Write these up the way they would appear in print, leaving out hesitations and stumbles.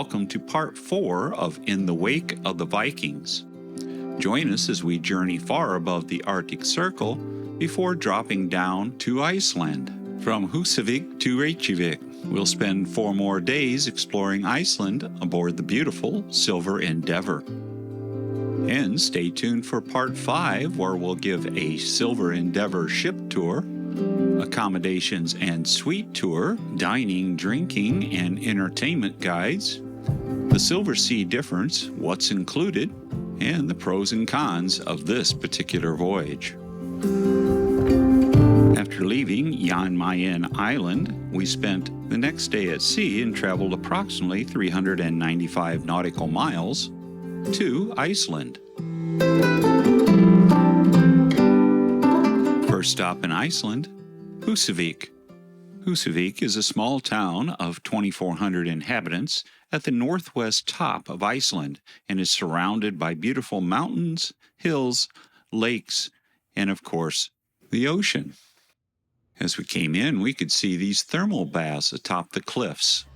welcome to part 4 of In the Wake of the Vikings. Join us as we journey far above the Arctic Circle before dropping down to Iceland. From Husavik to Reykjavik, we'll spend 4 more days exploring Iceland aboard the beautiful Silver Endeavour. And stay tuned for part 5, where we'll give a Silver Endeavour ship tour, accommodations and suite tour, dining, drinking, and entertainment guides, the Silversea difference, what's included, and the pros and cons of this particular voyage. After leaving Jan Mayen Island, we spent the next day at sea and traveled approximately 395 nautical miles to Iceland. First stop in Iceland, Husavik. Husavik is a small town of 2,400 inhabitants at the northwest top of Iceland and is surrounded by beautiful mountains, hills, lakes, and of course, the ocean. As we came in, we could see these thermal baths atop the cliffs.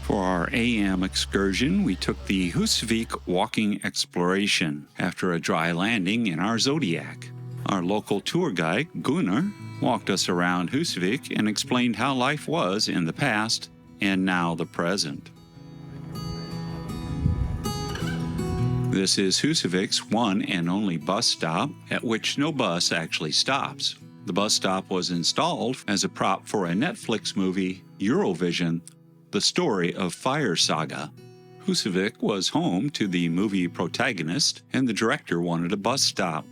For our AM excursion, we took the Husavik walking exploration after a dry landing in our Zodiac. Our local tour guide, Gunnar, walked us around Husavik and explained how life was in the past and now the present. This is Husavik's one and only bus stop, at which no bus actually stops. The bus stop was installed as a prop for a Netflix movie, Eurovision, The Story of Fire Saga. Husavik was home to the movie protagonist, and the director wanted a bus stop.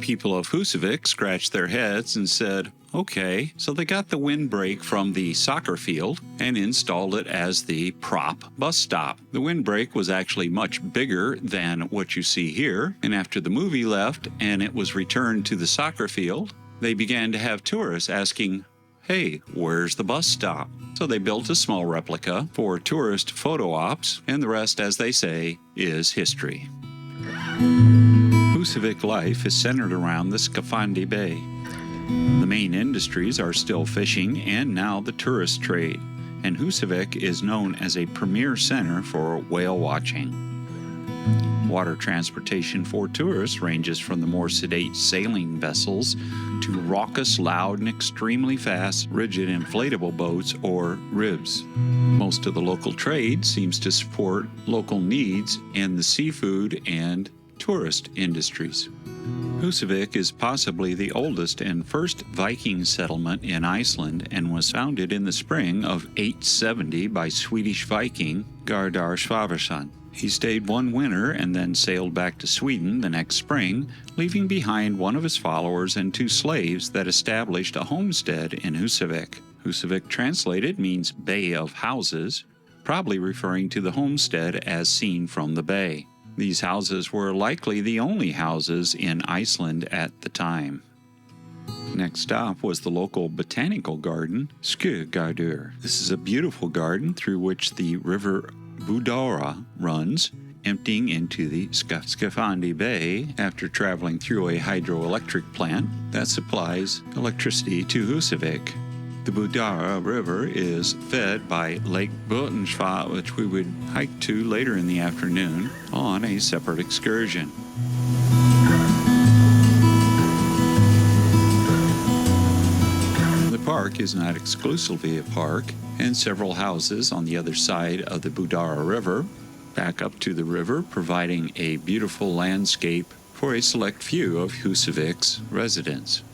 People of Husavik scratched their heads and said, okay, so they got the windbreak from the soccer field and installed it as the prop bus stop. The windbreak was actually much bigger than what you see here, and after the movie left and it was returned to the soccer field, they began to have tourists asking, hey, where's the bus stop? So they built a small replica for tourist photo ops, and the rest, as they say, is history. Husavik life is centered around the Skafandi Bay. The main industries are still fishing and now the tourist trade, and Husavik is known as a premier center for whale watching. Water transportation for tourists ranges from the more sedate sailing vessels to raucous, loud, and extremely fast, rigid inflatable boats or ribs. Most of the local trade seems to support local needs in the seafood and tourist industries. Husavik is possibly the oldest and first Viking settlement in Iceland and was founded in the spring of 870 by Swedish Viking Gardar Svavarsson. He stayed one winter and then sailed back to Sweden the next spring, leaving behind one of his followers and 2 slaves that established a homestead in Husavik. Husavik translated means Bay of Houses, probably referring to the homestead as seen from the bay. These houses were likely the only houses in Iceland at the time. Next stop was the local botanical garden, Skjögardur. This is a beautiful garden through which the river Budara runs, emptying into the Skafandi Bay after traveling through a hydroelectric plant that supplies electricity to Husavik. The Budara River is fed by Lake Botnsvatn, which we would hike to later in the afternoon on a separate excursion. The park is not exclusively a park, and several houses on the other side of the Budara River back up to the river, providing a beautiful landscape for a select few of Husavik's residents.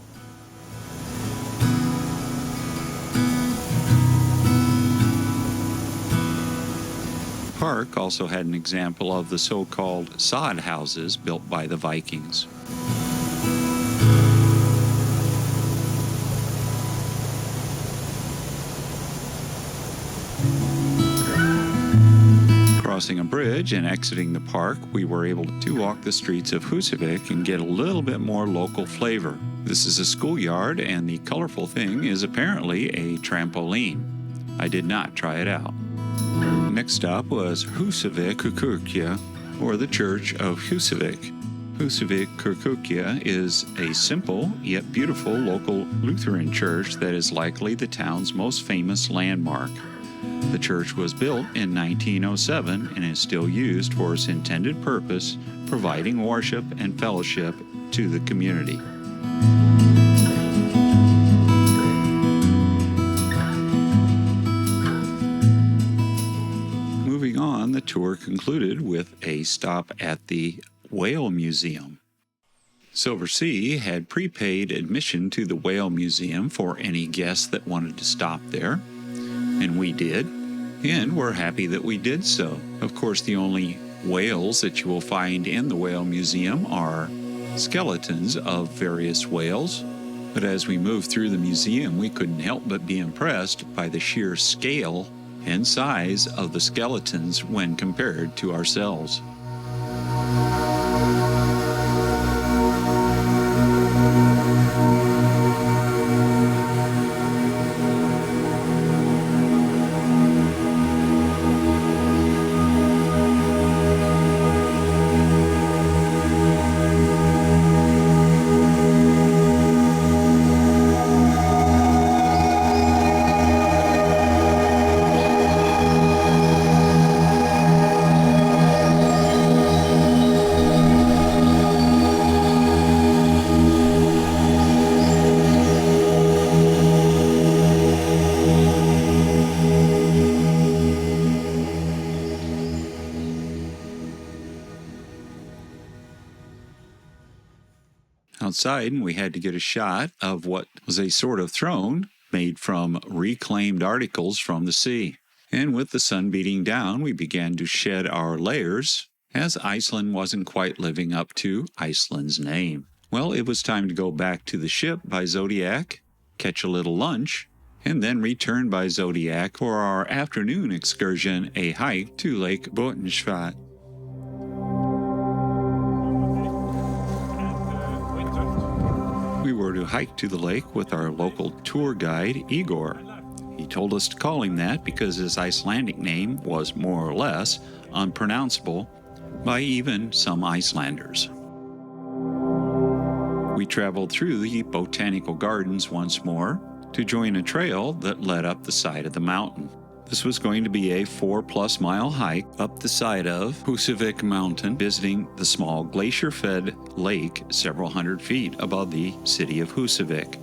The park also had an example of the so-called sod houses built by the Vikings. Crossing a bridge and exiting the park, we were able to walk the streets of Husavik and get a little bit more local flavor. This is a schoolyard, and the colorful thing is apparently a trampoline. I did not try it out. Next stop was Husavik Kirkja, or the Church of Husavik. Husavik Kirkja is a simple yet beautiful local Lutheran church that is likely the town's most famous landmark. The church was built in 1907 and is still used for its intended purpose, providing worship and fellowship to the community. Moving on, the tour concluded with a stop at the Whale Museum. Silversea had prepaid admission to the Whale Museum for any guests that wanted to stop there, and we did, and we're happy that we did so. Of course, the only whales that you will find in the Whale Museum are skeletons of various whales, but as we moved through the museum, we couldn't help but be impressed by the sheer scale and size of the skeletons when compared to ourselves. Outside, and we had to get a shot of what was a sort of throne made from reclaimed articles from the sea. And with the sun beating down, we began to shed our layers, as Iceland wasn't quite living up to Iceland's name. Well, it was time to go back to the ship by Zodiac, catch a little lunch, and then return by Zodiac for our afternoon excursion, a hike to Lake Botnsvatn. We were to hike to the lake with our local tour guide, Igor. He told us to call him that because his Icelandic name was more or less unpronounceable by even some Icelanders. We traveled through the botanical gardens once more to join a trail that led up the side of the mountain. This was going to be a 4+ mile hike up the side of Husavik mountain, visiting the small glacier-fed lake several hundred feet above the city of Husavik.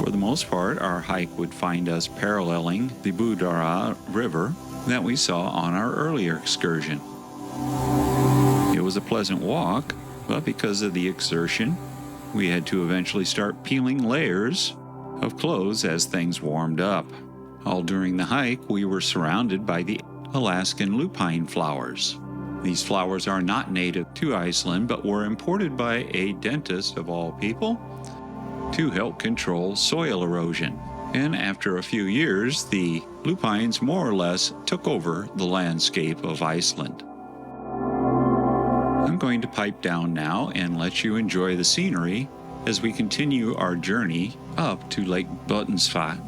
For the most part, our hike would find us paralleling the Budara River that we saw on our earlier excursion. It was a pleasant walk, but because of the exertion, we had to eventually start peeling layers of clothes as things warmed up. All during the hike, we were surrounded by the Alaskan lupine flowers. These flowers are not native to Iceland, but were imported by a dentist of all people to help control soil erosion. And after a few years, the lupines more or less took over the landscape of Iceland. I'm going to pipe down now and let you enjoy the scenery as we continue our journey up to Lake Botnsvatn.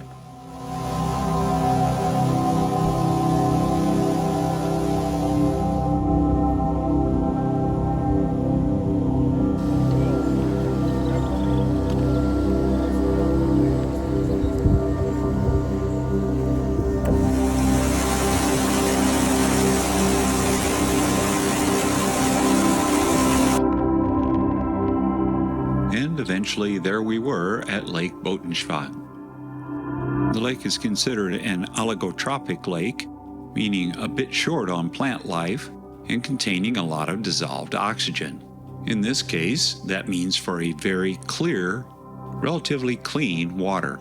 Eventually, there we were at Lake Botnsvatn. The lake is considered an oligotropic lake, meaning a bit short on plant life and containing a lot of dissolved oxygen. In this case, that means for a very clear, relatively clean water.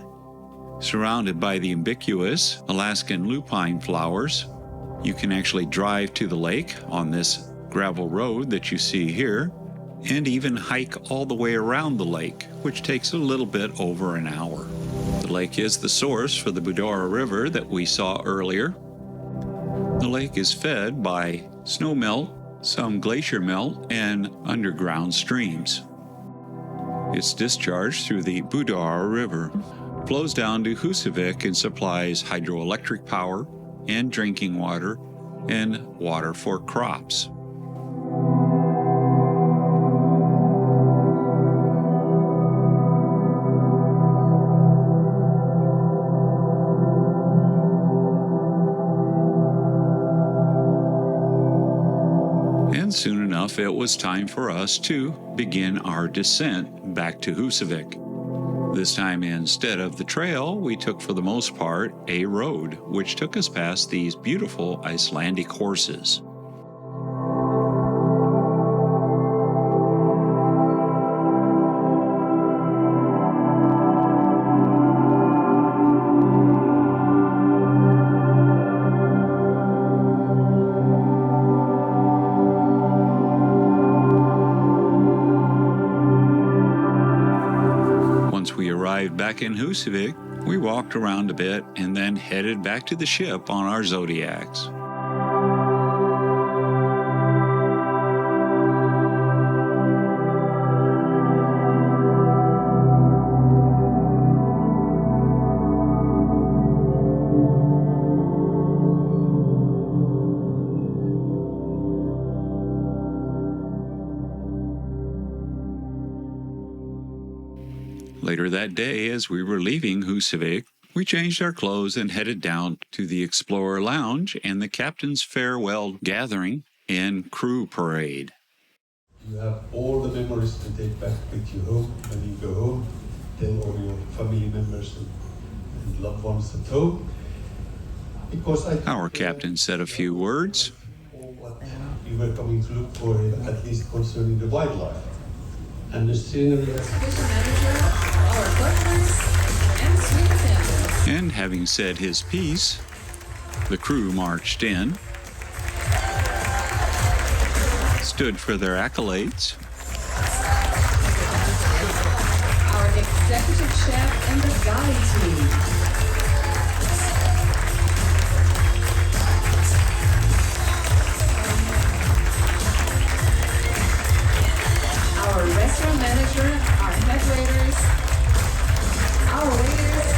Surrounded by the ubiquitous Alaskan lupine flowers, you can actually drive to the lake on this gravel road that you see here, and even hike all the way around the lake, which takes a little bit over an hour. The lake is the source for the Budara River that we saw earlier. The lake is fed by snowmelt, some glacier melt, and underground streams. It's discharged through the Budara River, flows down to Husavik and supplies hydroelectric power and drinking water and water for crops. And soon enough, it was time for us to begin our descent back to Husavik. This time, instead of the trail, we took for the most part a road, which took us past these beautiful Icelandic horses. Back in Husavik, we walked around a bit and then headed back to the ship on our Zodiacs. Later that day, as we were leaving Husavik, we changed our clothes and headed down to the Explorer Lounge and the captain's farewell gathering and crew parade. You have all the memories to take back with you home when you go home. Tell all your family members and loved ones at home. Because our captain said a few words. What we were coming to look for, at least concerning the wildlife and the scenery. And having said his piece, the crew marched in, stood for their accolades. Our executive chef and the guide team. Our restaurant manager, our head waiters, our waiters,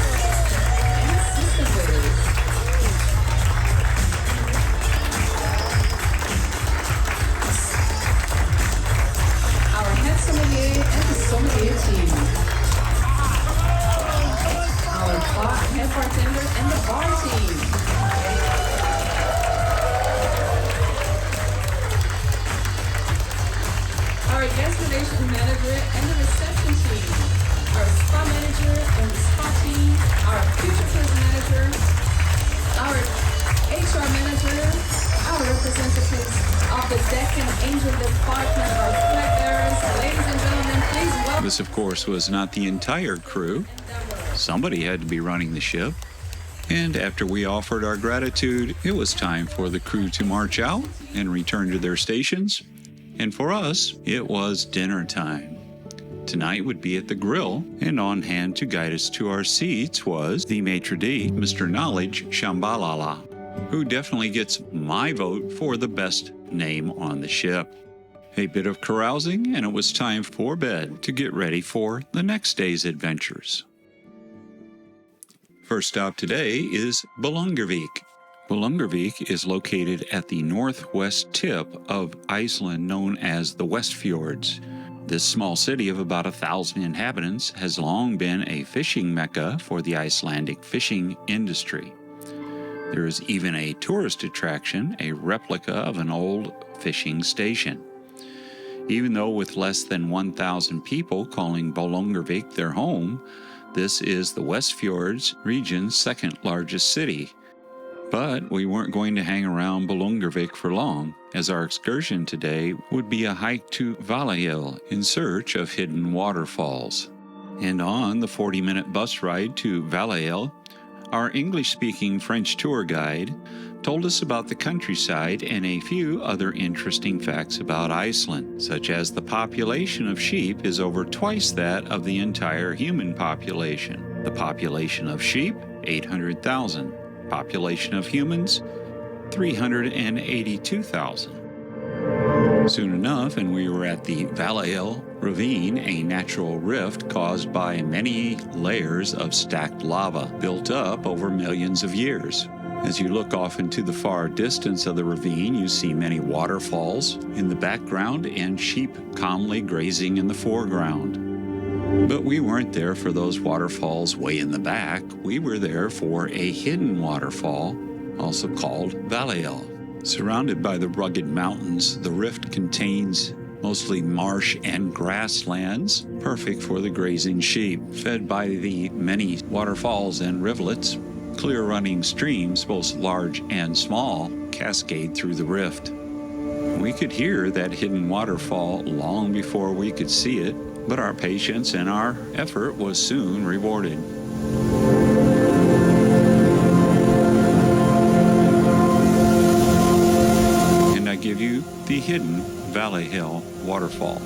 and assistant waiters. Our head sommelier and the sommelier team. Our head bartender and the bar team. Our guest relations manager and the reception team. Our spa manager and the spa team. Our future cruise manager. Our HR manager. Our representatives of the deck and angel department. Our flag bearers. Ladies and gentlemen, please welcome. This, of course, was not the entire crew. Somebody had to be running the ship. And after we offered our gratitude, it was time for the crew to march out and return to their stations. And for us, it was dinner time. Tonight would be at the grill, and on hand to guide us to our seats was the maitre d', Mr. Knowledge Shambalala, who definitely gets my vote for the best name on the ship. A bit of carousing, and it was time for bed to get ready for the next day's adventures. First stop today is Bolungarvik. Bolungarvik is located at the northwest tip of Iceland, known as the Westfjords. This small city of about 1,000 inhabitants has long been a fishing mecca for the Icelandic fishing industry. There is even a tourist attraction, a replica of an old fishing station. Even though with less than 1,000 people calling Bolungarvik their home, this is the Westfjords region's second largest city. But we weren't going to hang around Bolungarvik for long, as our excursion today would be a hike to Valagil in search of hidden waterfalls. And on the 40-minute bus ride to Valagil, our English-speaking French tour guide told us about the countryside and a few other interesting facts about Iceland, such as the population of sheep is over twice that of the entire human population. The population of sheep, 800,000. Population of humans, 382,000. Soon enough, and we were at the Valagil ravine, a natural rift caused by many layers of stacked lava built up over millions of years. As you look off into the far distance of the ravine, you see many waterfalls in the background and sheep calmly grazing in the foreground. But we weren't there for those waterfalls way in the back. We were there for a hidden waterfall, also called Valagil. Surrounded by the rugged mountains, the rift contains mostly marsh and grasslands, perfect for the grazing sheep. Fed by the many waterfalls and rivulets, clear running streams, both large and small, cascade through the rift. We could hear that hidden waterfall long before we could see it, but our patience and our effort was soon rewarded. And I give you the hidden Valagil waterfall.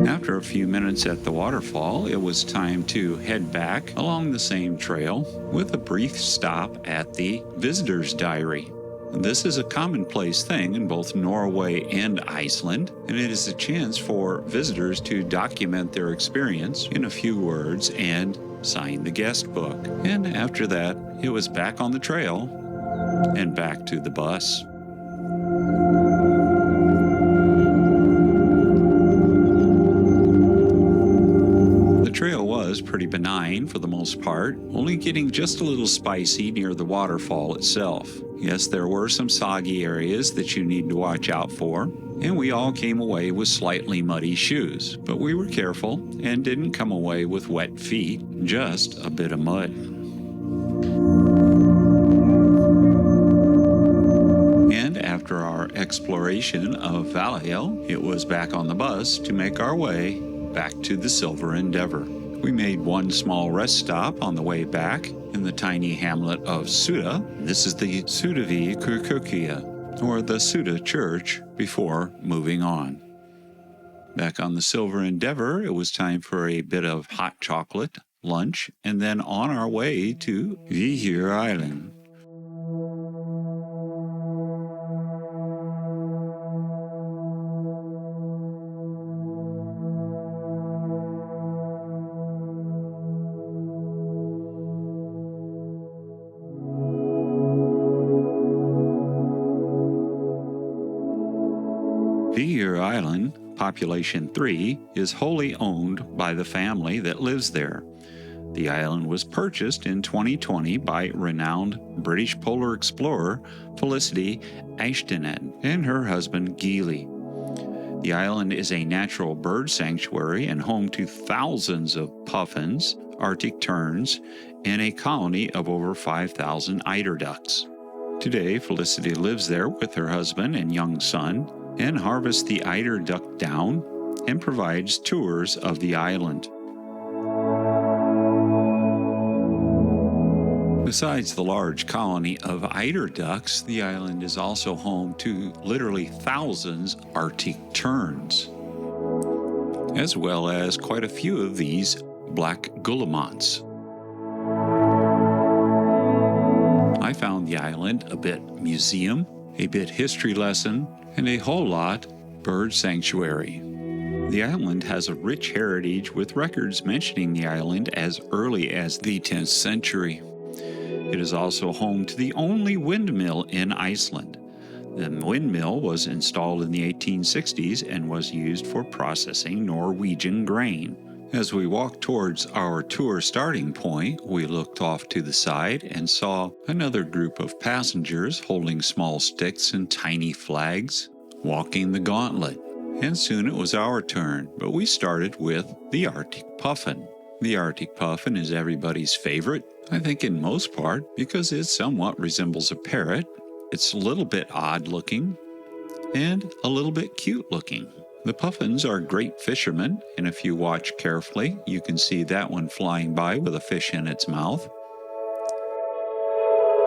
After a few minutes at the waterfall, it was time to head back along the same trail with a brief stop at the visitor's diary. This is a commonplace thing in both Norway and Iceland, and it is a chance for visitors to document their experience in a few words and sign the guest book. And after that, it was back on the trail and back to the bus. The trail was pretty benign for the most part, only getting just a little spicy near the waterfall itself. Yes, there were some soggy areas that you need to watch out for, and we all came away with slightly muddy shoes, but we were careful and didn't come away with wet feet, just a bit of mud. And after our exploration of Valagil, it was back on the bus to make our way back to the Silver Endeavour. We made one small rest stop on the way back in the tiny hamlet of Suda. This is the Sudavi Kirkukia, or the Suda Church, before moving on. Back on the Silver Endeavour, it was time for a bit of hot chocolate, lunch, and then on our way to Vigur Island. Vigur Island, population 3, is wholly owned by the family that lives there. The island was purchased in 2020 by renowned British polar explorer Felicity Ashtonet and her husband Geely. The island is a natural bird sanctuary and home to thousands of puffins, Arctic terns, and a colony of over 5,000 eider ducks. Today, Felicity lives there with her husband and young son, and harvests the eider duck down and provides tours of the island. Besides the large colony of eider ducks, the island is also home to literally thousands Arctic terns, as well as quite a few of these black guillemots. I found the island a bit museum, a bit history lesson, and a whole lot bird sanctuary. The island has a rich heritage with records mentioning the island as early as the 10th century. It is also home to the only windmill in Iceland. The windmill was installed in the 1860s and was used for processing Norwegian grain. As we walked towards our tour starting point, we looked off to the side and saw another group of passengers holding small sticks and tiny flags, walking the gauntlet. And soon it was our turn, but we started with the Arctic puffin. The Arctic puffin is everybody's favorite, I think in most part, because it somewhat resembles a parrot. It's a little bit odd looking and a little bit cute looking. The puffins are great fishermen, and if you watch carefully, you can see that one flying by with a fish in its mouth,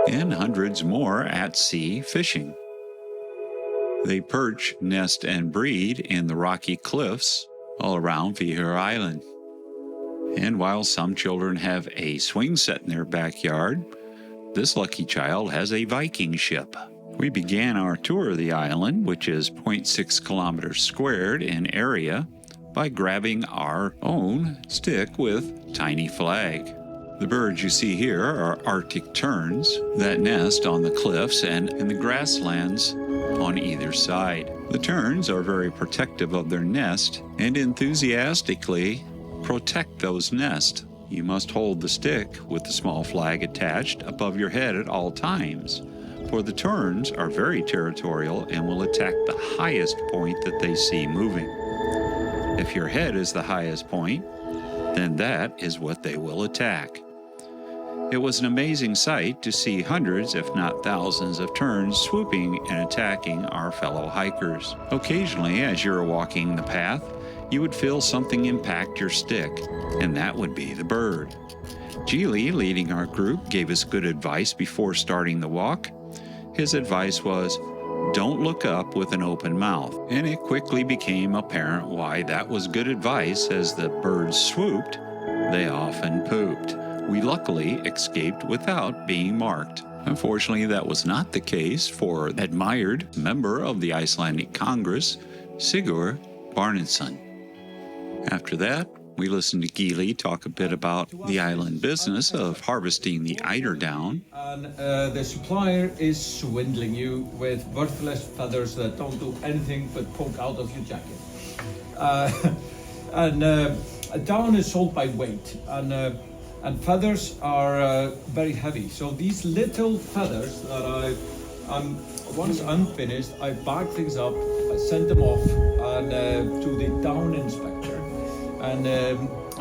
and hundreds more at sea fishing. They perch, nest, and breed in the rocky cliffs all around Vigur Island. And while some children have a swing set in their backyard, this lucky child has a Viking ship. We began our tour of the island, which is 0.6 kilometers squared in area, by grabbing our own stick with tiny flag. The birds you see here are Arctic terns that nest on the cliffs and in the grasslands on either side. The terns are very protective of their nest and enthusiastically protect those nests. You must hold the stick with the small flag attached above your head at all times, for the terns are very territorial and will attack the highest point that they see moving. If your head is the highest point, then that is what they will attack. It was an amazing sight to see hundreds, if not thousands, of terns swooping and attacking our fellow hikers. Occasionally, as you're walking the path, you would feel something impact your stick, and that would be the bird. Geely, leading our group, gave us good advice before starting the walk. His advice was, don't look up with an open mouth, and it quickly became apparent why that was good advice. As the birds swooped, they often pooped. We luckily escaped without being marked. Unfortunately, that was not the case for admired member of the Icelandic Congress, Sigurd Barnason. After that, we listened to Geely talk a bit about the island business of harvesting the eiderdown. And the supplier is swindling you with worthless feathers that don't do anything but poke out of your jacket. Down is sold by weight, and feathers are very heavy. So these little feathers that once unfinished, I bag things up, I send them off to the down inspector. And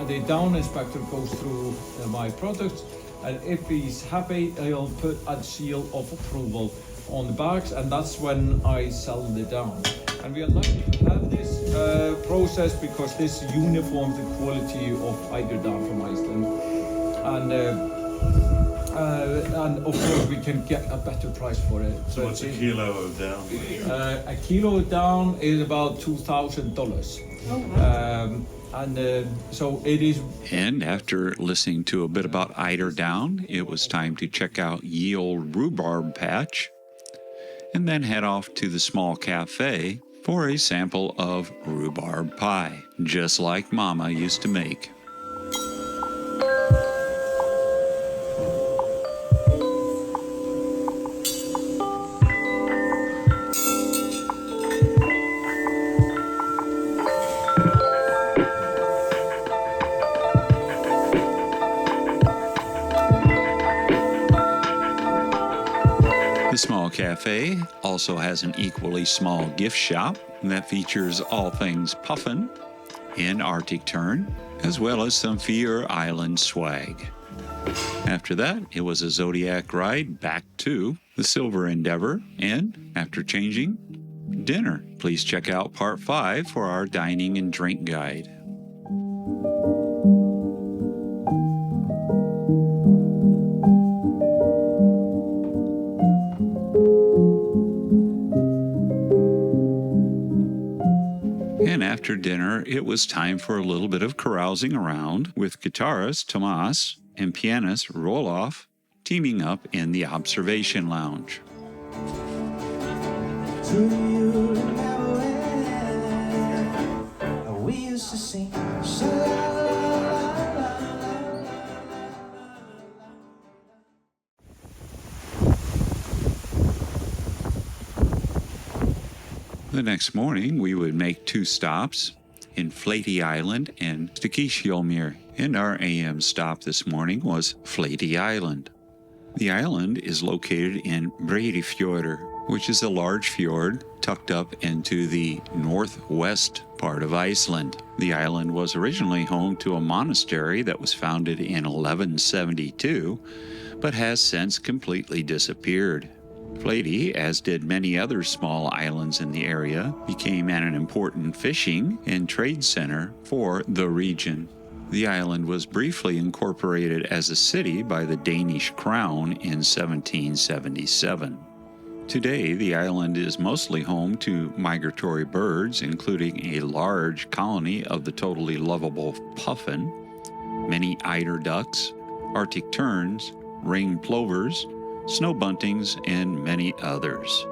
the down inspector goes through my products, and if he's happy, he'll put a seal of approval on the bags, and that's when I sell the down. And we are lucky to have this process because this uniforms the quality of eiderdown from Iceland, and of course we can get a better price for it. So what's a kilo of down? A kilo of down is about $2,000. Oh, wow. So it is. And after listening to a bit about eiderdown, it was time to check out Ye Olde Rhubarb Patch, and then head off to the small cafe for a sample of rhubarb pie, just like Mama used to make. The small cafe also has an equally small gift shop that features all things puffin and Arctic tern, as well as some Faroe Island swag. After that, it was a Zodiac ride back to the Silver Endeavour, and after changing, dinner. Please check out part 5 for our dining and drink guide. And after dinner, it was time for a little bit of carousing around with guitarist Tomas and pianist Roloff teaming up in the observation lounge. Do you remember when we used to sing? The next morning, we would make 2 stops in Flatey Island and Stykkisholmur, and our AM stop this morning was Flatey Island. The island is located in Breiðafjörður, which is a large fjord tucked up into the northwest part of Iceland. The island was originally home to a monastery that was founded in 1172, but has since completely disappeared. Flatey, as did many other small islands in the area, became an important fishing and trade center for the region. The island was briefly incorporated as a city by the Danish crown in 1777. Today, the island is mostly home to migratory birds, including a large colony of the totally lovable puffin, many eider ducks, Arctic terns, ringed plovers, snow buntings, and many others.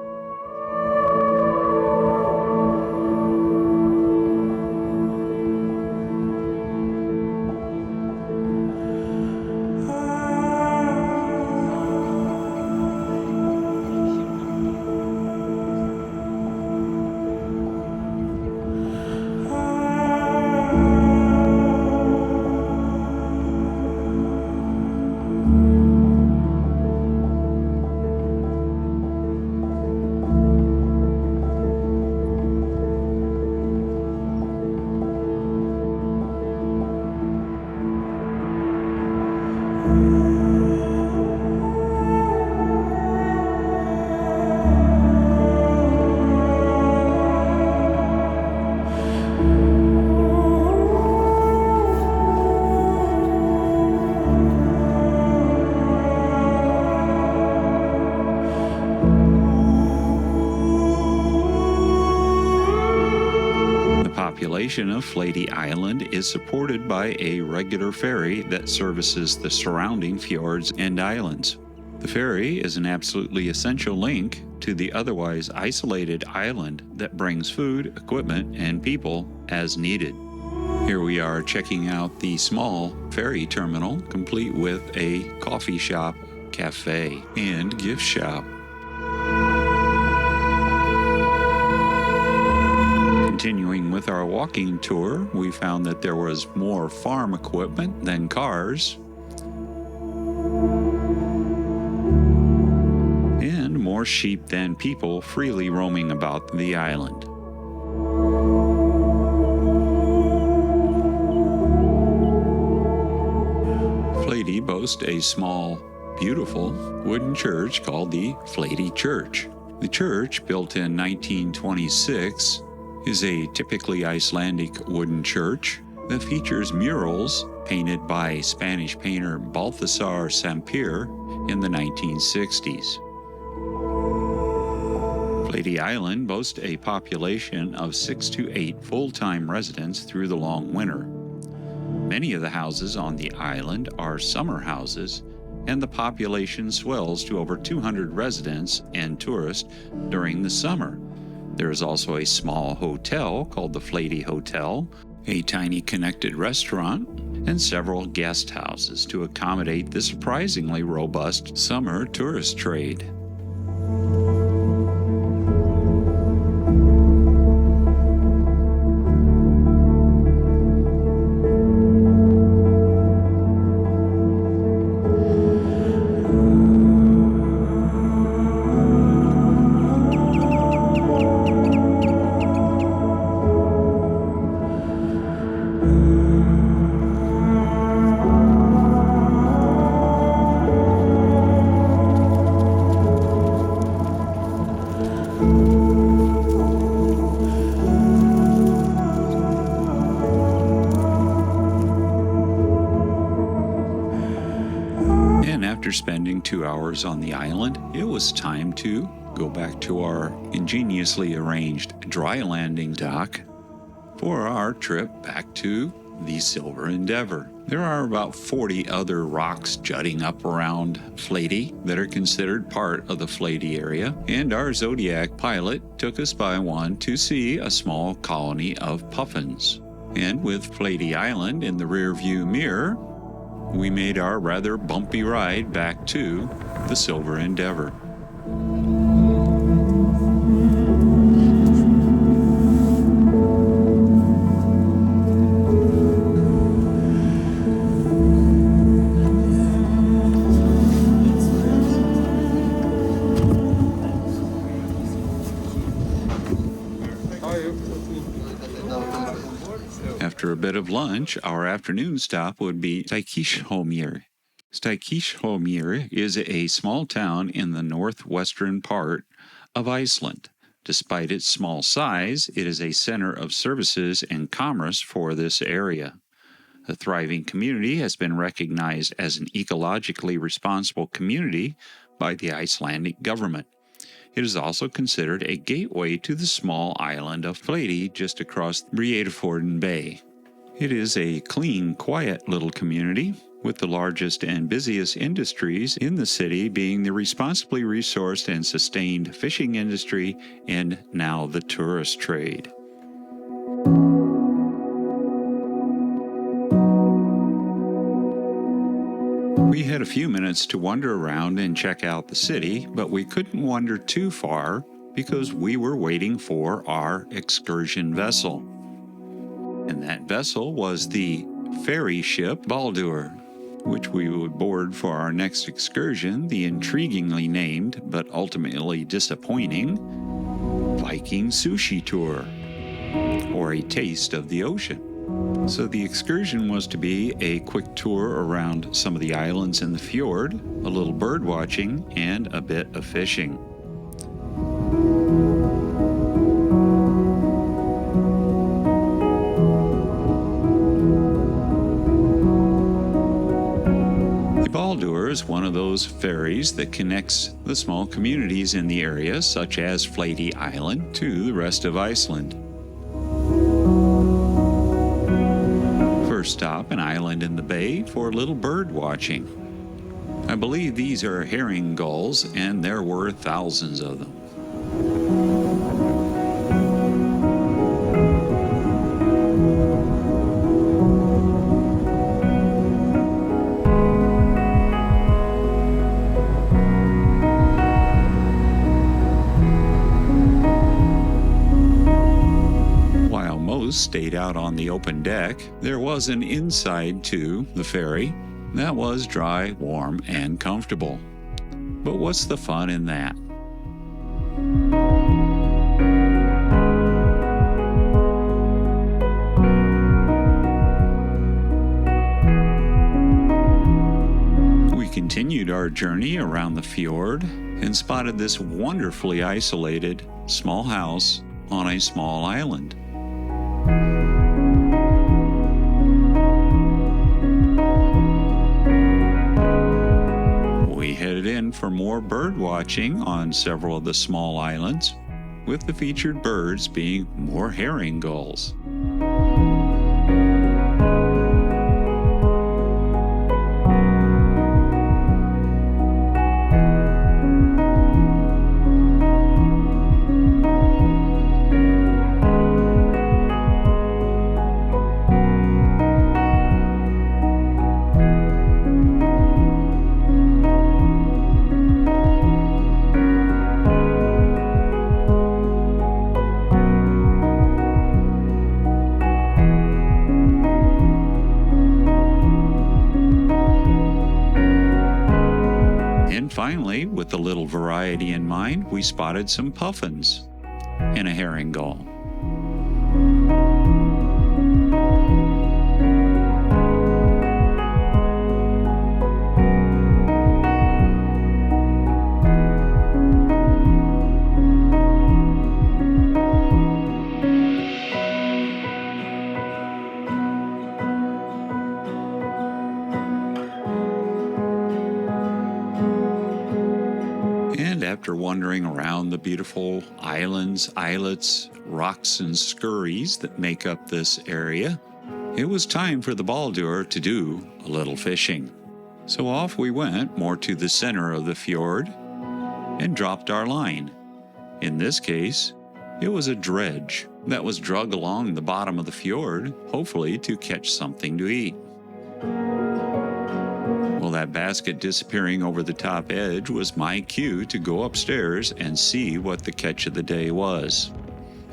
population of Flatey Island is supported by a regular ferry that services the surrounding fjords and islands. The ferry is an absolutely essential link to the otherwise isolated island that brings food, equipment, and people as needed. Here we are checking out the small ferry terminal, complete with a coffee shop, cafe, and gift shop. Continuing with our walking tour, we found that there was more farm equipment than cars, and more sheep than people freely roaming about the island. Flatey boasts a small, beautiful wooden church called the Flatey Church. The church, built in 1926, is a typically Icelandic wooden church that features murals painted by Spanish painter Balthasar Samper in the 1960s. Flatey Island boasts a population of 6 to 8 full-time residents through the long winter. Many of the houses on the island are summer houses, and the population swells to over 200 residents and tourists during the summer. There is also a small hotel called the Flatey Hotel, a tiny connected restaurant, and several guest houses to accommodate the surprisingly robust summer tourist trade. After spending 2 hours on the island, it was time to go back to our ingeniously arranged dry landing dock for our trip back to the Silver Endeavour. There are about 40 other rocks jutting up around Flatey that are considered part of the Flatey area, and our Zodiac pilot took us by one to see a small colony of puffins. And with Flatey Island in the rearview mirror, we made our rather bumpy ride back to the Silver Endeavour. After a bit of lunch, our afternoon stop would be Stykkisholmur. Stykkisholmur is a small town in the northwestern part of Iceland. Despite its small size, it is a center of services and commerce for this area. The thriving community has been recognized as an ecologically responsible community by the Icelandic government. It is also considered a gateway to the small island of Flatey just across Richerchebreen Bay. It is a clean, quiet little community, with the largest and busiest industries in the city being the responsibly resourced and sustained fishing industry and now the tourist trade. We had a few minutes to wander around and check out the city, but we couldn't wander too far because we were waiting for our excursion vessel. And that vessel was the ferry ship Baldur, which we would board for our next excursion, the intriguingly named, but ultimately disappointing, Viking Sushi Tour, or a taste of the ocean. So the excursion was to be a quick tour around some of the islands in the fjord, a little bird watching, and a bit of fishing. The Baldur is one of those ferries that connects the small communities in the area, such as Flatey Island, to the rest of Iceland. first stop, an island in the bay for a little bird watching. I believe these are herring gulls, and there were thousands of them. Stayed out on the open deck, there was an inside to the ferry that was dry, warm, and comfortable. But what's the fun in that? We continued our journey around the fjord and spotted this wonderfully isolated small house on a small island. We headed in for more bird watching on several of the small islands, with the featured birds being more herring gulls. Finally, with a little variety in mind, we spotted some puffins and a herring gull. After wandering around the beautiful islands, islets, rocks, and scurries that make up this area, it was time for the Baldur to do a little fishing. So off we went, more to the center of the fjord, and dropped our line. In this case, it was a dredge that was dragged along the bottom of the fjord, hopefully to catch something to eat. Well, that basket disappearing over the top edge was my cue to go upstairs and see what the catch of the day was.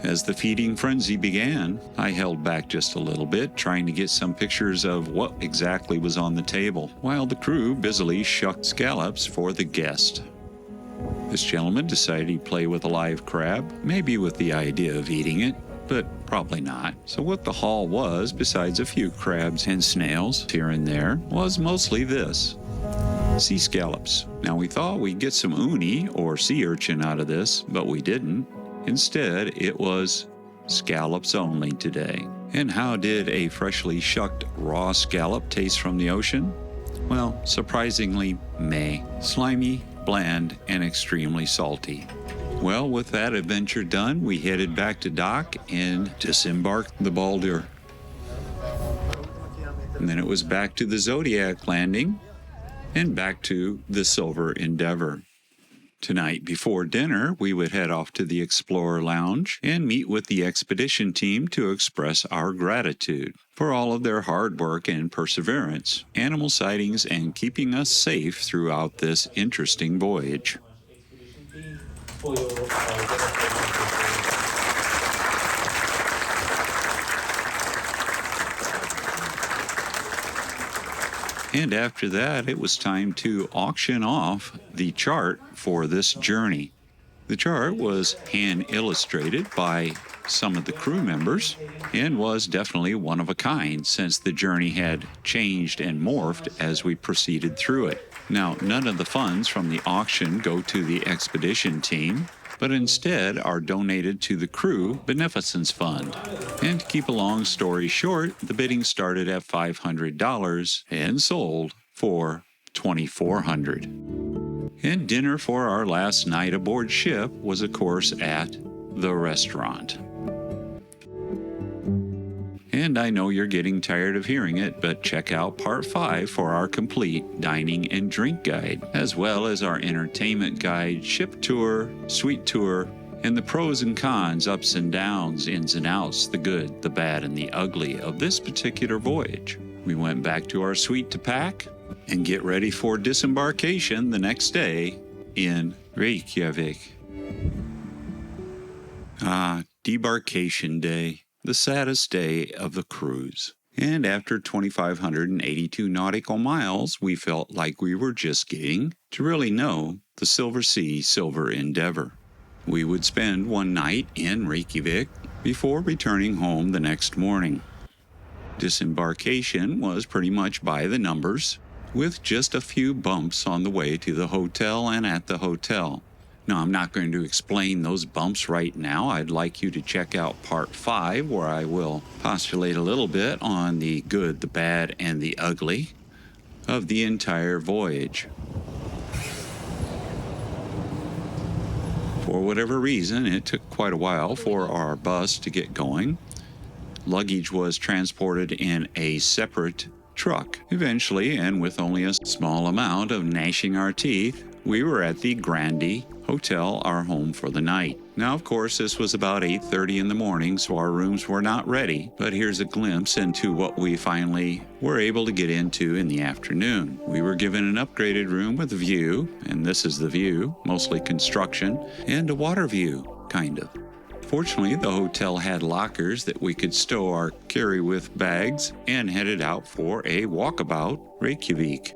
As the feeding frenzy began, I held back just a little bit, trying to get some pictures of what exactly was on the table, while the crew busily shucked scallops for the guest. This gentleman decided he'd play with a live crab, maybe with the idea of eating it, but probably not. So what the haul was, besides a few crabs and snails here and there, was mostly this: sea scallops. Now we thought we'd get some uni or sea urchin out of this, but we didn't. Instead, it was scallops only today. And how did a freshly shucked raw scallop taste from the ocean? Well, surprisingly meh. Slimy, bland, and extremely salty. Well, with that adventure done, we headed back to dock and disembarked the Baldur. And then it was back to the Zodiac landing and back to the Silver Endeavour. Tonight, before dinner, we would head off to the Explorer Lounge and meet with the expedition team to express our gratitude for all of their hard work and perseverance, animal sightings, and keeping us safe throughout this interesting voyage. And after that, it was time to auction off the chart for this journey. The chart was hand illustrated by some of the crew members and was definitely one of a kind, since the journey had changed and morphed as we proceeded through it. Now, none of the funds from the auction go to the expedition team, but instead are donated to the crew beneficence fund. And to keep a long story short, the bidding started at $500 and sold for $2,400. And dinner for our last night aboard ship was, of course, at the restaurant. And And I know you're getting tired of hearing it, but check out Part 5 for our complete dining and drink guide, as well as our entertainment guide, ship tour, suite tour, and the pros and cons, ups and downs, ins and outs, the good, the bad, and the ugly of this particular voyage. We went back to our suite to pack and get ready for disembarkation the next day in Reykjavik. Debarkation day, the saddest day of the cruise. And after 2,582 nautical miles, we felt like we were just getting to really know the Silversea Silver Endeavour. We would spend one night in Reykjavik before returning home the next morning. Disembarkation was pretty much by the numbers, with just a few bumps on the way to the hotel and at the hotel. Now, I'm not going to explain those bumps right now. I'd like you to check out Part 5, where I will postulate a little bit on the good, the bad, and the ugly of the entire voyage. For whatever reason, it took quite a while for our bus to get going. Luggage was transported in a separate truck. Eventually, and with only a small amount of gnashing our teeth, we were at the Grandi Hotel, our home for the night. Now, of course, this was about 8:30 in the morning, so our rooms were not ready, but here's a glimpse into what we finally were able to get into in the afternoon. We were given an upgraded room with a view, and this is the view, mostly construction, and a water view, kind of. Fortunately, the hotel had lockers that we could stow our carry-with bags and headed out for a walkabout Reykjavik.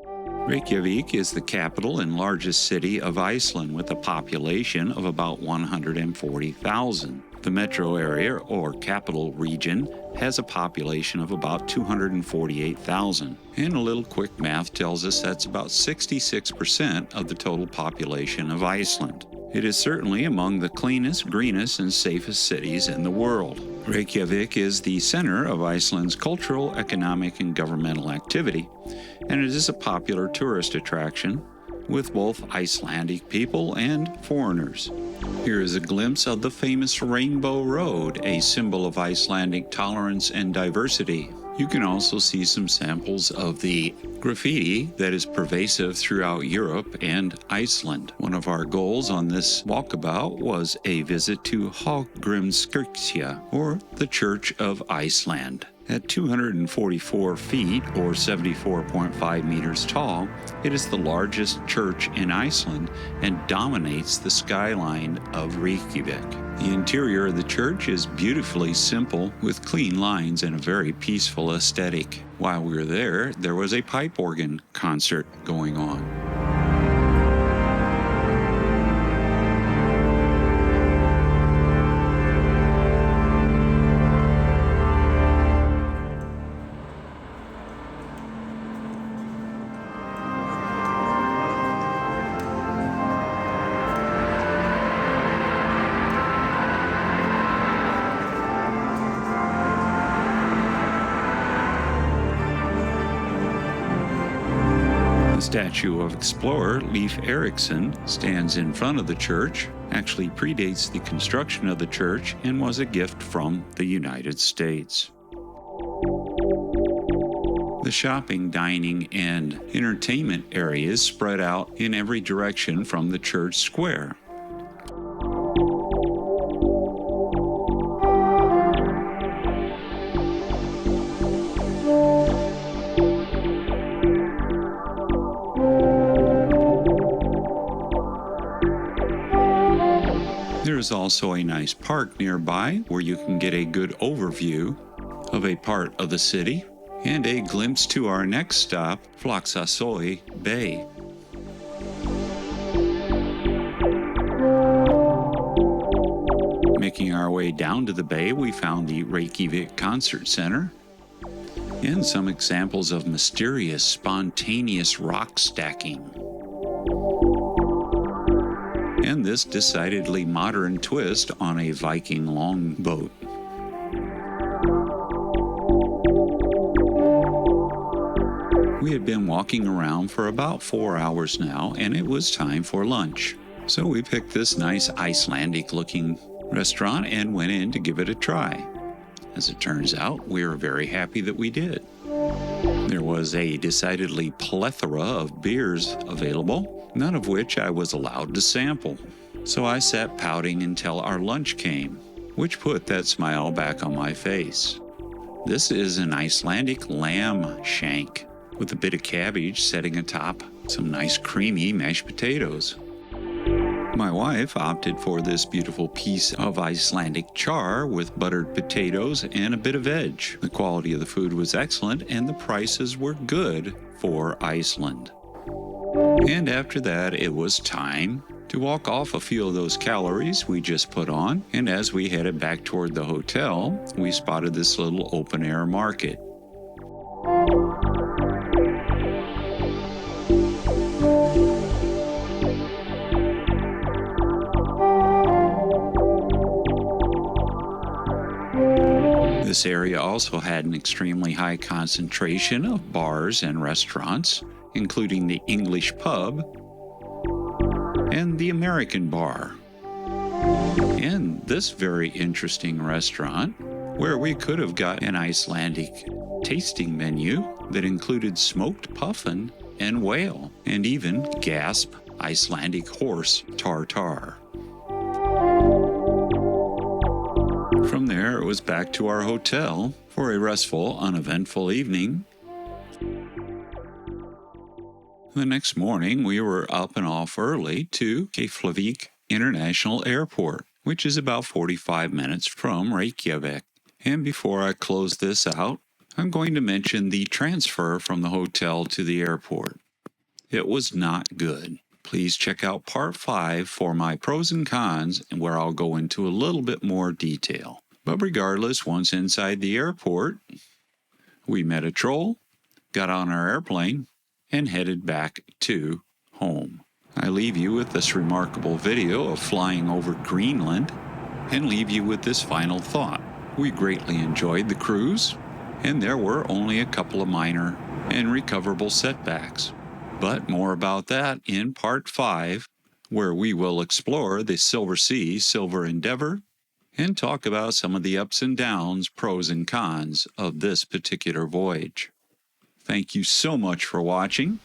Reykjavik is the capital and largest city of Iceland with a population of about 140,000. The metro area, or capital region, has a population of about 248,000. And a little quick math tells us that's about 66% of the total population of Iceland. It is certainly among the cleanest, greenest, and safest cities in the world. Reykjavik is the center of Iceland's cultural, economic, and governmental activity, and it is a popular tourist attraction with both Icelandic people and foreigners. Here is a glimpse of the famous Rainbow Road, a symbol of Icelandic tolerance and diversity. You can also see some samples of the graffiti that is pervasive throughout Europe and Iceland. One of our goals on this walkabout was a visit to Hallgrímskirkja, or the Church of Iceland. At 244 feet, or 74.5 meters tall, it is the largest church in Iceland and dominates the skyline of Reykjavik. The interior of the church is beautifully simple, with clean lines and a very peaceful aesthetic. While we were there, there was a pipe organ concert going on. The statue of explorer Leif Erikson stands in front of the church, actually predates the construction of the church, and was a gift from the United States. The shopping, dining, and entertainment areas spread out in every direction from the church square. There is also a nice park nearby where you can get a good overview of a part of the city and a glimpse to our next stop, Flaxasøy Bay. Making our way down to the bay, we found the Reykjavik Concert Center and some examples of mysterious, spontaneous rock stacking. And this decidedly modern twist on a Viking longboat. We had been walking around for about 4 hours now, and it was time for lunch. So we picked this nice Icelandic-looking restaurant and went in to give it a try. As it turns out, we are very happy that we did. There was a decidedly plethora of beers available, none of which I was allowed to sample. So I sat pouting until our lunch came, which put that smile back on my face. This is an Icelandic lamb shank, with a bit of cabbage setting atop some nice creamy mashed potatoes. My wife opted for this beautiful piece of Icelandic char with buttered potatoes and a bit of veg. The quality of the food was excellent and the prices were good for Iceland. And after that, it was time to walk off a few of those calories we just put on, and as we headed back toward the hotel, we spotted this little open-air market. This area also had an extremely high concentration of bars and restaurants, including the English pub and the American bar. And this very interesting restaurant, where we could have got an Icelandic tasting menu that included smoked puffin and whale, and even, gasp, Icelandic horse tartare. From there, it was back to our hotel for a restful, uneventful evening. The next morning, we were up and off early to Keflavik International Airport, which is about 45 minutes from Reykjavik. And before I close this out, I'm going to mention the transfer from the hotel to the airport. It was not good. Please check out part 5 for my pros and cons, and where I'll go into a little bit more detail. But regardless, once inside the airport, we met a troll, got on our airplane, and headed back to home. I leave you with this remarkable video of flying over Greenland, and leave you with this final thought. We greatly enjoyed the cruise, and there were only a couple of minor and recoverable setbacks. But more about that in part 5, where we will explore the Silversea Silver Endeavour and talk about some of the ups and downs, pros and cons of this particular voyage. Thank you so much for watching.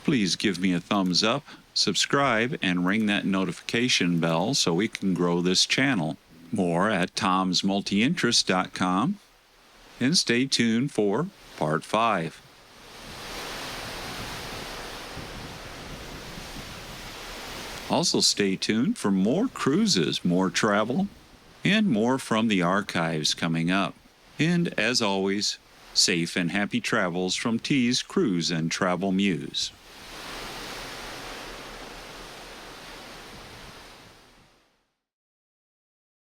Please give me a thumbs up, subscribe, and ring that notification bell so we can grow this channel. More at tomsmultiinterest.com, and stay tuned for part 5. Also stay tuned for more cruises, more travel, and more from the archives coming up. And as always, safe and happy travels from T's Cruise and Travel Muse.